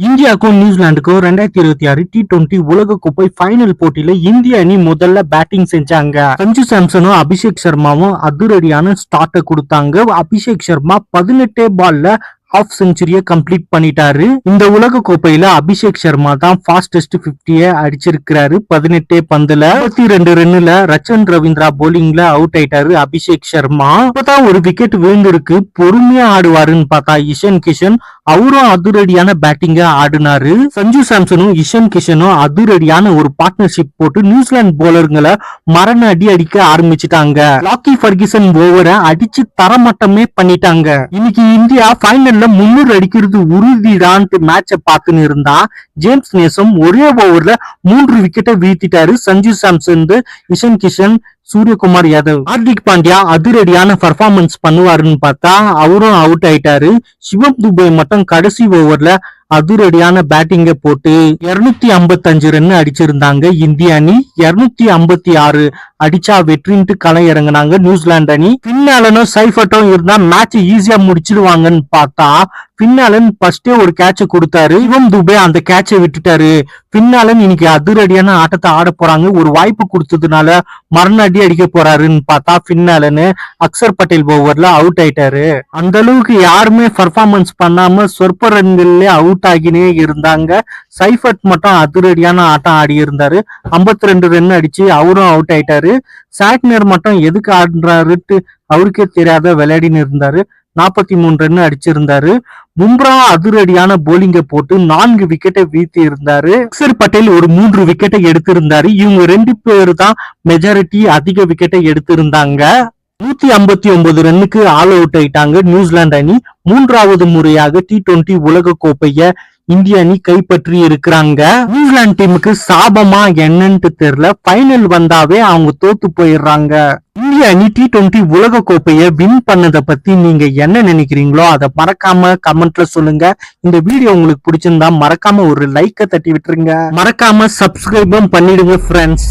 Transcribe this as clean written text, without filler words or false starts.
இந்தியாவுக்கும் நியூசிலாந்துக்கும் 2026 T20 உலகக்கோப்பை final போட்டியில இந்திய அணி முதல்ல பேட்டிங் செஞ்சாங்க. சஞ்சு சாம்சனும் அபிஷேக் சர்மாவும் அதிரடியான ஸ்டார்ட்டை கொடுத்தாங்க. அபிஷேக் சர்மா 18 பால்ல ஹாஃப் செஞ்சுரியை கம்ப்ளீட் பண்ணிட்டாரு. இந்த உலக கோப்பையில அபிஷேக் சர்மா தான் ஃபாஸ்டஸ்ட் 50 அடிச்சிருக்கிறாரு. 18 பந்துல 22 ரன்னுல ரச்சன் ரவீந்திரா போலிங்ல அவுட் ஆயிட்டாரு அபிஷேக் சர்மா. இப்பதான் ஒரு விக்கெட் விழுந்திருக்கு. பொறுமையா ஆடுவாருன்னு பார்த்தா இஷன் கிஷன் அவரும் அதிரடியான பேட்டிங்க ஆடினாரு. சஞ்சு சாம்சனும் இஷன் கிஷனும் அதிரடியான ஒரு பார்ட்னர்ஷிப் போட்டு நியூசிலாந்து போலருங்களை மரண அடி அடிக்க ஆரம்பிச்சுட்டாங்க. லாக்கி ஃபர்கிசன் ஓவரை அடிச்சு தரமட்டமே பண்ணிட்டாங்க. இன்னைக்கு இந்தியா ஃபைனல் 300 அடிக்கிறது உறுதிதான் மேட்ச பாத்துன்னு இருந்தா ஜேம்ஸ் நேசம் ஒரே ஓவர்ல 3 விக்கெட்டை வீழ்த்திட்டாரு. சஞ்சு சாம்சன், இஷன் கிஷன், சூரியகுமார் யாதவ். ஹார்திக் பாண்டியா அதிரடியான பர்ஃபார்மன்ஸ் பண்ணுவாருன்னு பார்த்தா அவரும் அவுட் ஆயிட்டாரு. சிவம் துபே மட்டும் கடைசி ஓவர்ல அதிரடியான பேட்டிங்க போட்டு 255 ரன் அடிச்சிருந்தாங்க. இந்திய அணி 256 அடிச்சா வெற்றின்ட்டு களம் இறங்கினாங்க நியூசிலாந்து அணி. பின்னாலனும் சைஃபட்டும் இருந்தா மேட்ச் ஈஸியா முடிச்சிடுவாங்கன்னு பார்த்தா பின்னாலன் ஃபர்ஸ்டே ஒரு கேட்ச கொடுத்தாரு. சிவம் துபே அந்த கேட்சை விட்டுட்டாரு. பின்னாலன் இன்னைக்கு அதிரடியான ஆட்டத்தை ஆட போறாங்க. ஒரு வாய்ப்பு கொடுத்ததுனால மரண அடி அடிக்க போறாருன்னு பார்த்தா பின்னாலன்னு அக்சர் பட்டேல் ஓவர்ல அவுட் ஆயிட்டாரு. அந்த அளவுக்கு யாருமே பர்ஃபார்மன்ஸ் பண்ணாம சொற்ப ரன்கள்ல அவுட் ஆகினே இருந்தாங்க. சைஃபட் மட்டும் அதிரடியான ஆட்டம் ஆடி இருந்தாரு. 52 ரன் அடிச்சு அவரும் அவுட் ஆயிட்டாரு. சாட்னர் மட்டும் எதுக்கு ஆடுறாருட்டு அவருக்கே தெரியாத விளையாடின்னு இருந்தாரு. 43 ரன் அடிச்சிருந்தாரு. பும்ரா அதிரடியான போலிங்க போட்டு 4 விக்கெட்டை வீழ்த்தி இருந்தாரு. அக்சர் பட்டேல் ஒரு 3 விக்கெட்டை எடுத்திருந்தாரு. இவங்க 2 பேரு தான் மெஜாரிட்டி அதிக விக்கெட்டை எடுத்திருந்தாங்க. 159 ரன்னுக்கு ஆல் அவுட் ஆயிட்டாங்க நியூசிலாந்து அணி. 3வது முறையாக T20 உலக கோப்பைய இந்திய அணி கைப்பற்றி இருக்கிறாங்க. நியூசிலாந்து டீமுக்கு சாபமா என்னன்னு தெரியல. ஃபைனல் வந்தாவே அவங்க தோத்து போயிடுறாங்க. இந்திய அணி T20 உலக கோப்பையை வின் பண்ணதை பத்தி நீங்க என்ன நினைக்கிறீங்களோ அதை மறக்காம கமெண்ட்ல சொல்லுங்க. இந்த வீடியோ உங்களுக்கு பிடிச்சிருந்தா மறக்காம ஒரு லைக்கை தட்டி விட்டுருங்க. மறக்காம சப்ஸ்கிரைபும் பண்ணிடுங்க ஃப்ரெண்ட்ஸ்.